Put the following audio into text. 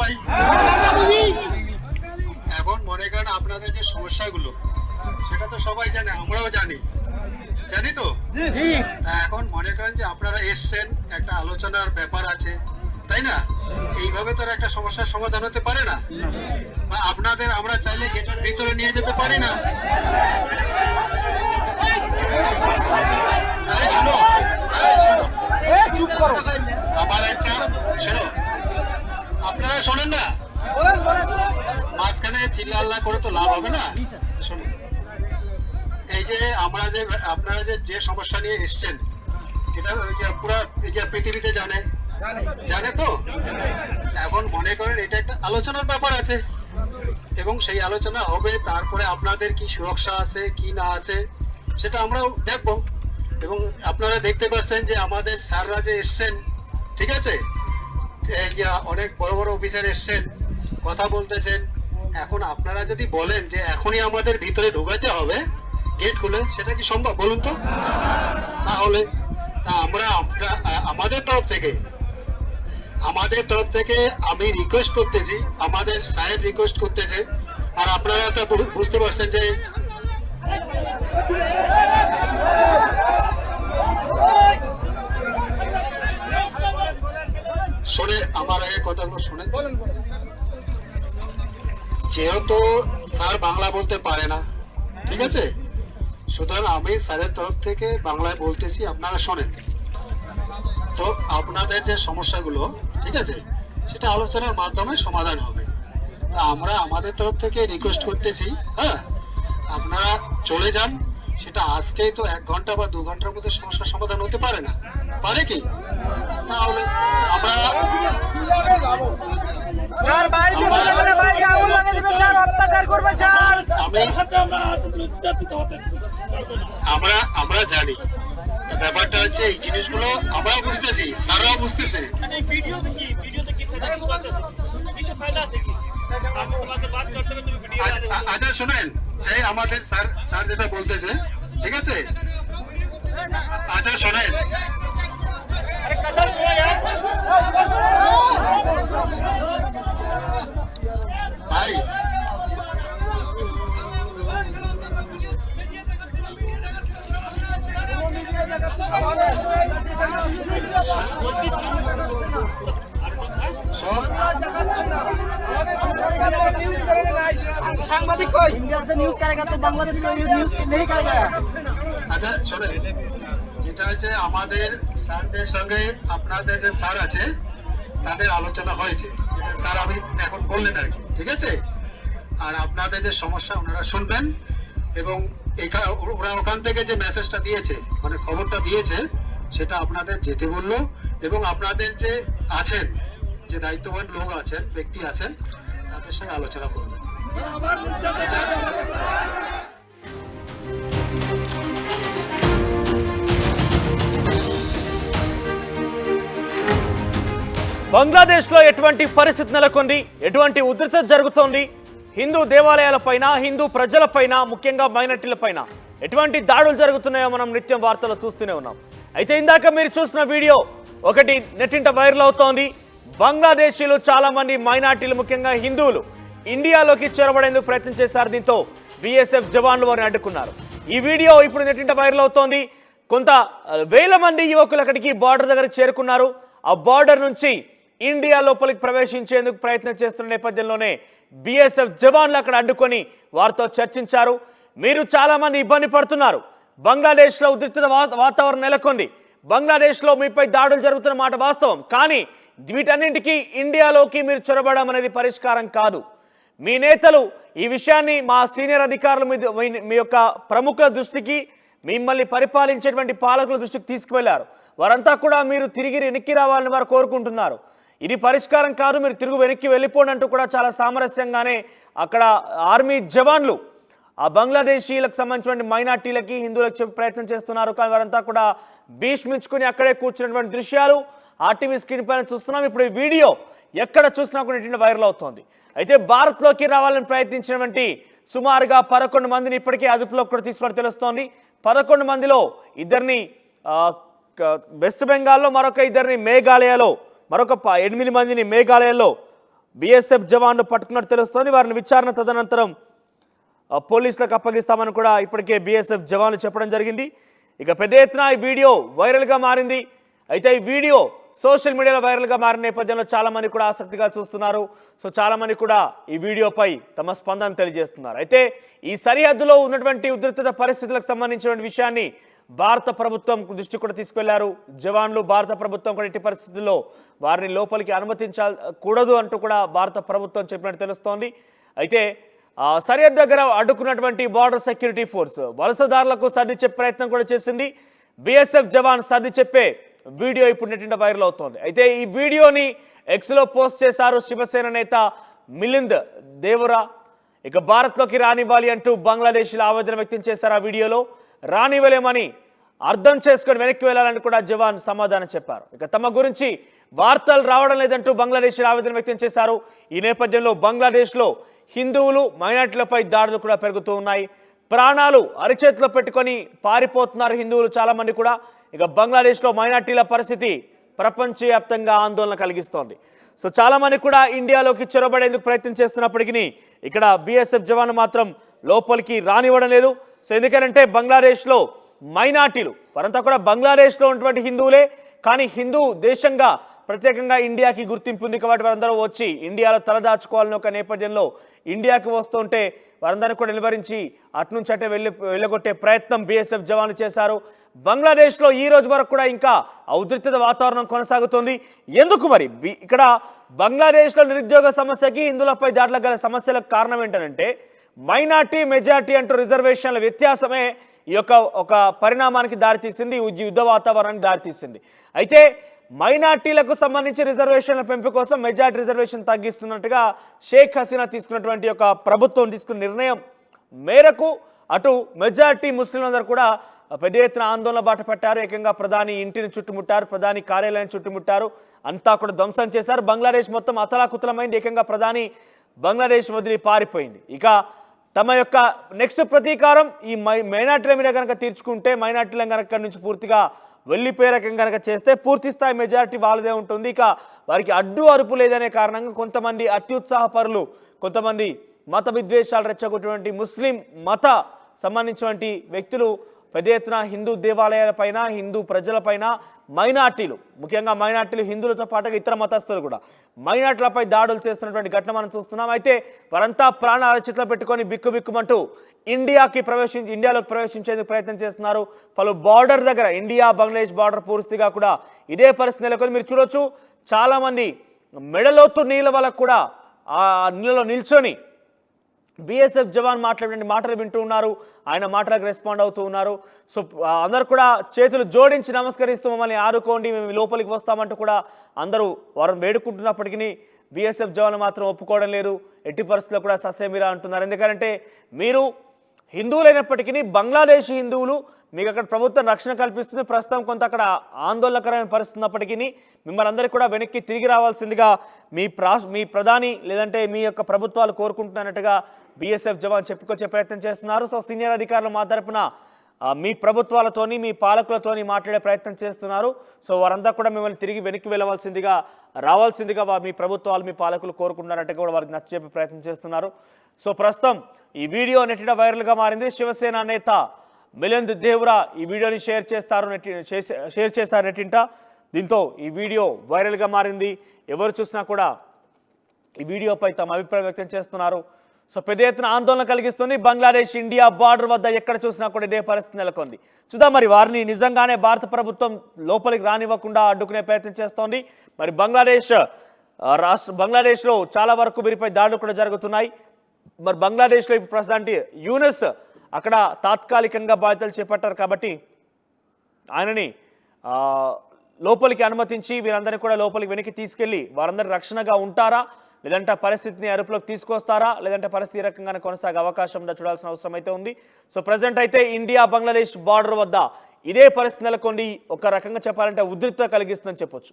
সবাই? এখন মনে করেন আপনাদের যে সমস্যাগুলো সেটা তো সবাই জানে, আমরাও জানি তো। এখন মনে করেন যে আপনারা এসছেন, একটা আলোচনার ব্যাপার আছে, তাই না? এইভাবে তো একটা সমস্যার সমাধান হতে পারে না। বা আপনাদের আমরা চাইলে গেটের ভিতরে নিয়ে যেতে পারি না। চুপ করো। আমার একটা শোনো, আপনারা শোনেন না, মাঝখানে চিল্লা করে তো লাভ হবে না। শোনো, এই যে আমরা যে আপনারা যে সমস্যা নিয়ে এসছেন, এটা পুরো পৃথিবীতে জানে তো। এখন মনে করেন এটা একটা আলোচনার ব্যাপার আছে এবং সেই আলোচনা হবে, তারপরে আপনাদের কি সুরক্ষা আছে কি না আছে সেটা আমরাও দেখবো। এবং আপনারা দেখতে পাচ্ছেন যে আমাদের স্যাররা যে এসছেন, ঠিক আছে, এই যে অনেক বড় বড় অফিসার এসছেন, কথা বলতেছেন। এখন আপনারা যদি বলেন যে এখনই আমাদের ভিতরে ঢোকাতে হবে গেট খুলে, সেটা কি সম্ভব বলুন তো? তাহলে আমরা আমাদের তরফ থেকে আমি রিকোয়েস্ট করতেছি, আমাদের সাহেব রিকোয়েস্ট করতেছে, আর আপনারা তো বুঝতে পারছেন যে শোনে, আমার আগে কথাগুলো শোনেন। যেহেতু স্যার বাংলা বলতে পারে না, ঠিক আছে, সুতরাং আমি স্যারের তরফ থেকে বাংলায় বলতেছি, আপনারা শোনেন। তো আপনাদের যে সমস্যাগুলো, ঠিক আছে, সেটা আলোচনার মাধ্যমে সমাধান হবে। তা আমরা আমাদের তরফ থেকে রিকোয়েস্ট করতেছি, হ্যাঁ, আপনারা চলে যান। সেটা আজকেই তো 1 ঘন্টা বা 2 ঘন্টার মধ্যে সমস্যার সমাধান হতে পারে না, পারে কি? তাহলে আমরা আমরা জানি ব্যাপারটা হচ্ছে, এই জিনিসগুলো আমরাও বুঝতেছি, স্যাররাও বুঝতেছে। আচ্ছা শোনেন, এই আমাদের স্যার যেটা বলতেছে, ঠিক আছে, আচ্ছা শোনেন, ভাই সাংবাদিক কই? इंडिया से न्यूज करेगा तो बांग्लादेश में न्यूज नहीं करेगा। আচ্ছা শোনেন, যেটা হচ্ছে আমাদের স্যারদের সঙ্গে আপনাদের যে স্যার আছে তাদের আলোচনা হয়েছে, স্যার আমি এখন বললেন আর কি, ঠিক আছে। আর আপনাদের যে সমস্যা ওনারা শুনবেন, এবং ওরা ওখান থেকে যে মেসেজটা দিয়েছে, মানে খবরটা দিয়েছে, সেটা আপনাদের যেতে বললো। এবং আপনাদের যে আছেন, যে দায়িত্ববান লোক আছেন, ব্যক্তি আছেন, তাদের সঙ্গে আলোচনা করবেন। బంగ్లాదేశ్లో ఎటువంటి పరిస్థితి నెలకొంది, ఎటువంటి ఉధృత జరుగుతోంది, హిందూ దేవాలయాలపైన, హిందూ ప్రజలపైన, ముఖ్యంగా మైనారిటీలపైన ఎటువంటి దాడులు జరుగుతున్నాయో మనం నిత్యం వార్తలు చూస్తూనే ఉన్నాం. అయితే ఇందాక మీరు చూసిన వీడియో ఒకటి నెట్టింట వైరల్ అవుతోంది. బంగ్లాదేశీలు చాలా మంది మైనారిటీలు, ముఖ్యంగా హిందువులు ఇండియాలోకి చొరబడేందుకు ప్రయత్నం చేశారు. దీంతో బీఎస్ఎఫ్ జవాన్లు వారిని అడ్డుకున్నారు. ఈ వీడియో ఇప్పుడు నెట్టింట వైరల్ అవుతోంది. కొంత వేల మంది యువకులు అక్కడికి బార్డర్ దగ్గర చేరుకున్నారు. ఆ బార్డర్ నుంచి ఇండియా లోపలికి ప్రవేశించేందుకు ప్రయత్నం చేస్తున్న నేపథ్యంలోనే బీఎస్ఎఫ్ జవాన్లు అక్కడ అడ్డుకొని వారితో చర్చించారు. మీరు చాలా మంది ఇబ్బంది పడుతున్నారు, బంగ్లాదేశ్లో ఉద్రిక్త వాతావరణం నెలకొంది, బంగ్లాదేశ్లో మీపై దాడులు జరుగుతున్న మాట వాస్తవం, కానీ వీటన్నింటికీ ఇండియాలోకి మీరు చొరబడడం అనేది పరిష్కారం కాదు. మీ నేతలు ఈ విషయాన్ని మా సీనియర్ అధికారులు మీ యొక్క ప్రముఖుల దృష్టికి, మిమ్మల్ని పరిపాలించేటువంటి పాలకుల దృష్టికి తీసుకువెళ్లారు. వారంతా కూడా మీరు తిరిగి వెనక్కి రావాలని వారు కోరుకుంటున్నారు. ఇది పరిష్కారం కాదు, మీరు తిరిగి వెనక్కి వెళ్ళిపోండి అంటూ కూడా చాలా సామరస్యంగానే అక్కడ ఆర్మీ జవాన్లు ఆ బంగ్లాదేశీలకు సంబంధించిన మైనార్టీలకి, హిందువులకు చెప్పే ప్రయత్నం చేస్తున్నారు. కానీ వారంతా కూడా భీష్మించుకుని అక్కడే కూర్చున్నటువంటి దృశ్యాలు ఆర్టీవీ స్క్రీన్ పైన చూస్తున్నాం. ఇప్పుడు ఈ వీడియో ఎక్కడ చూసినా కూడా వైరల్ అవుతోంది. అయితే భారత్లోకి రావాలని ప్రయత్నించినటువంటి సుమారుగా 11 మందిని ఇప్పటికే అదుపులోకి కూడా తీసుకొని తెలుస్తోంది. 11 మందిలో 2 వెస్ట్ బెంగాల్లో, మరొక 2 మేఘాలయలో, మరొక 8 మందిని మేఘాలయలో బీఎస్ఎఫ్ జవాన్ను పట్టుకున్నట్టు తెలుస్తోంది. వారిని విచారణ తదనంతరం పోలీసులకు అప్పగిస్తామని కూడా ఇప్పటికే బీఎస్ఎఫ్ జవాన్లు చెప్పడం జరిగింది. ఇక పెద్ద ఎత్తున ఈ వీడియో వైరల్గా మారింది. అయితే ఈ వీడియో సోషల్ మీడియాలో వైరల్గా మారిన నేపథ్యంలో చాలామంది కూడా ఆసక్తిగా చూస్తున్నారు. సో చాలామంది కూడా ఈ వీడియోపై తమ స్పందన తెలియజేస్తున్నారు. అయితే ఈ సరిహద్దులో ఉన్నటువంటి ఉద్రిక్తత పరిస్థితులకు సంబంధించిన విషయాన్ని భారత ప్రభుత్వం దృష్టి కూడా తీసుకెళ్లారు జవాన్లు. భారత ప్రభుత్వం కూడా ఇట్టి పరిస్థితుల్లో వారిని లోపలికి అనుమతించకూడదు అంటూ కూడా భారత ప్రభుత్వం చెప్పినట్టు తెలుస్తోంది. అయితే సరిహద్దు దగ్గర అడ్డుకున్నటువంటి బార్డర్ సెక్యూరిటీ ఫోర్స్ వలసదారులకు సర్ది చెప్పే ప్రయత్నం కూడా చేసింది. బీఎస్ఎఫ్ జవాన్ సర్ది చెప్పే వీడియో ఇప్పుడు నెట్టింట వైరల్ అవుతోంది. అయితే ఈ వీడియోని ఎక్స్లో పోస్ట్ చేశారు శివసేన నేత మిలింద్ దేవరా. ఇక భారత్లోకి రానివ్వాలి అంటూ బంగ్లాదేశ్లో ఆవేదన వ్యక్తం చేశారు. ఆ వీడియోలో రానివ్వలేమని అర్థం చేసుకొని వెనక్కి వెళ్లాలని కూడా జవాన్ సమాధానం చెప్పారు. ఇక తమ గురించి వార్తలు రావడం లేదంటూ బంగ్లాదేశ్లో ఆవేదన వ్యక్తం చేశారు. ఈ నేపథ్యంలో బంగ్లాదేశ్లో హిందువులు మైనార్టీలపై దాడులు కూడా పెరుగుతూ ఉన్నాయి. ప్రాణాలు అరిచేతిలో పెట్టుకొని పారిపోతున్నారు హిందువులు చాలామంది కూడా. ఇక బంగ్లాదేశ్లో మైనార్టీల పరిస్థితి ప్రపంచవ్యాప్తంగా ఆందోళన కలిగిస్తోంది. సో చాలామంది కూడా ఇండియాలోకి చొరబడేందుకు ప్రయత్నం చేస్తున్నప్పటికీ ఇక్కడ బీఎస్ఎఫ్ జవాను మాత్రం లోపలికి రానివ్వడం లేదు. సో ఎందుకంటే బంగ్లాదేశ్లో మైనార్టీలు వారంతా కూడా బంగ్లాదేశ్లో ఉన్నటువంటి హిందువులే, కానీ హిందూ దేశంగా ప్రత్యేకంగా ఇండియాకి గుర్తింపు ఉంది కాబట్టి వారందరూ వచ్చి ఇండియాలో తలదాచుకోవాలని ఒక నేపథ్యంలో ఇండియాకి వస్తుంటే వారందరినీ కూడా నిలువరించి అటునుంచి అటే వెళ్ళగొట్టే ప్రయత్నం బీఎస్ఎఫ్ జవాన్లు చేశారు. బంగ్లాదేశ్లో ఈ రోజు వరకు కూడా ఇంకా ఉద్రిక్తత వాతావరణం కొనసాగుతోంది. ఎందుకు మరి ఇక్కడ బంగ్లాదేశ్లో నిరుద్యోగ సమస్యకి హిందువులపై దాడులకు గల సమస్యలకు కారణం ఏంటంటే మైనార్టీ మెజార్టీ అంటూ రిజర్వేషన్ల వ్యత్యాసమే ఈ యొక్క ఒక పరిణామానికి దారితీసింది, యుద్ధ వాతావరణానికి దారితీసింది. అయితే మైనార్టీలకు సంబంధించి రిజర్వేషన్ల పెంపు కోసం మెజార్టీ రిజర్వేషన్ తగ్గిస్తున్నట్టుగా షేక్ హసీనా తీసుకున్నటువంటి ఒక ప్రభుత్వం తీసుకున్న నిర్ణయం మేరకు అటు మెజార్టీ ముస్లింలందరూ కూడా పెద్ద ఎత్తున ఆందోళన బాట పట్టారు. ఏకంగా ప్రధాని ఇంటిని చుట్టుముట్టారు, ప్రధాని కార్యాలయాన్ని చుట్టుముట్టారు, అంతా కూడా ధ్వంసం చేశారు. బంగ్లాదేశ్ మొత్తం అతలాకుతలమైంది. ఏకంగా ప్రధాని బంగ్లాదేశ్ వదిలి పారిపోయింది. ఇక తమ యొక్క నెక్స్ట్ ప్రతీకారం ఈ మైనార్టీల మీద కనుక తీర్చుకుంటే, మైనార్టీలను కనుక నుంచి పూర్తిగా వెళ్ళిపోయే రకం కనుక చేస్తే పూర్తి స్థాయి మెజారిటీ వాళ్ళదే ఉంటుంది. ఇక వారికి అడ్డు అరుపు లేదనే కారణంగా కొంతమంది అత్యుత్సాహపరులు, కొంతమంది మత విద్వేషాలు రెచ్చగొట్టినటువంటి ముస్లిం మత సంబంధించినటువంటి వ్యక్తులు పెద్ద ఎత్తున హిందూ దేవాలయాలపైన, హిందూ ప్రజలపైన, మైనార్టీలు ముఖ్యంగా మైనార్టీలు హిందువులతో పాటుగా ఇతర మతస్థులు కూడా మైనార్టీలపై దాడులు చేస్తున్నటువంటి ఘటన మనం చూస్తున్నాం. అయితే వారంతా ప్రాణాల చేతిలో పెట్టుకొని బిక్కుబిక్కుమంటూ ఇండియాలోకి ప్రవేశించేందుకు ప్రయత్నం చేస్తున్నారు. పలు బార్డర్ దగ్గర ఇండియా బంగ్లాదేశ్ బార్డర్ పూర్తిగా కూడా ఇదే పరిస్థితి నెలకొని మీరు చూడొచ్చు. చాలామంది మెడలోతు నీళ్ళ వల్ల కూడా ఆ నీళ్ళలో నిల్చొని బీఎస్ఎఫ్ జవాన్ మాట్లాడే మాటలు వింటూ ఉన్నారు, ఆయన మాటలకు రెస్పాండ్ అవుతూ ఉన్నారు. సో అందరు కూడా చేతులు జోడించి నమస్కరిస్తూ మమ్మల్ని ఆదుకోండి, మేము లోపలికి వస్తామంటూ కూడా అందరూ వారిని వేడుకుంటున్నప్పటికీ బీఎస్ఎఫ్ జవాన్లు మాత్రం ఒప్పుకోవడం లేదు. ఎట్టి పరిస్థితుల్లో కూడా ససేమిరా అంటున్నారు. ఎందుకంటే మీరు హిందువులైనప్పటికీ బంగ్లాదేశ్ హిందువులు, మీకు అక్కడ ప్రభుత్వం రక్షణ కల్పిస్తుంది. ప్రస్తుతం కొంత అక్కడ ఆందోళనకరమైన పరిస్థితి ఉన్నప్పటికీ మిమ్మల్ని అందరికీ కూడా వెనక్కి తిరిగి రావాల్సిందిగా మీ ప్రధాని లేదంటే మీ యొక్క ప్రభుత్వాలు కోరుకుంటున్నట్టుగా బీఎస్ఎఫ్ జవాన్ చెప్పుకొచ్చే ప్రయత్నం చేస్తున్నారు. సో సీనియర్ అధికారులు మా తరపున మీ ప్రభుత్వాలతోని, మీ పాలకులతోని మాట్లాడే ప్రయత్నం చేస్తున్నారు. సో వారంతా కూడా మిమ్మల్ని తిరిగి వెనక్కి రావాల్సిందిగా మీ ప్రభుత్వాలు, మీ పాలకులు కోరుకుంటున్నారంటే కూడా వారికి నచ్చజెప్పే ప్రయత్నం చేస్తున్నారు. సో ప్రస్తుతం ఈ వీడియో నెట్టిన వైరల్గా మారింది. శివసేన నేత మిలింద్ దేవరా ఈ వీడియోని షేర్ చేశారు నెట్టింట. దీంతో ఈ వీడియో వైరల్గా మారింది. ఎవరు చూసినా కూడా ఈ వీడియోపై తమ అభిప్రాయం వ్యక్తం చేస్తున్నారు. సో పెద్ద ఎత్తున ఆందోళన కలిగిస్తుంది. బంగ్లాదేశ్ ఇండియా బార్డర్ వద్ద ఎక్కడ చూసినా కూడా ఇదే పరిస్థితి నెలకొంది. చూద్దాం మరి వారిని నిజంగానే భారత ప్రభుత్వం లోపలికి రానివ్వకుండా అడ్డుకునే ప్రయత్నం చేస్తోంది. మరి బంగ్లాదేశ్లో చాలా వరకు వీరిపై దాడులు కూడా జరుగుతున్నాయి. మరి బంగ్లాదేశ్లో ఇప్పుడు ప్రస్తుతానికి యూనస్ అక్కడ తాత్కాలికంగా బాధ్యతలు చేపట్టారు కాబట్టి ఆయనని లోపలికి అనుమతించి వీరందరినీ కూడా లోపలికి వెనక్కి తీసుకెళ్లి వారందరూ రక్షణగా ఉంటారా, లేదంటే పరిస్థితిని అదుపులోకి తీసుకొస్తారా, లేదంటే పరిస్థితి రకంగానే కొనసాగే అవకాశం ఉందా చూడాల్సిన అవసరం అయితే ఉంది. సో ప్రజెంట్ అయితే ఇండియా బంగ్లాదేశ్ బార్డర్ వద్ద ఇదే పరిస్థితి నెలకొండి ఒక రకంగా చెప్పాలంటే ఉద్రిక్తత కలిగిస్తుందని చెప్పొచ్చు.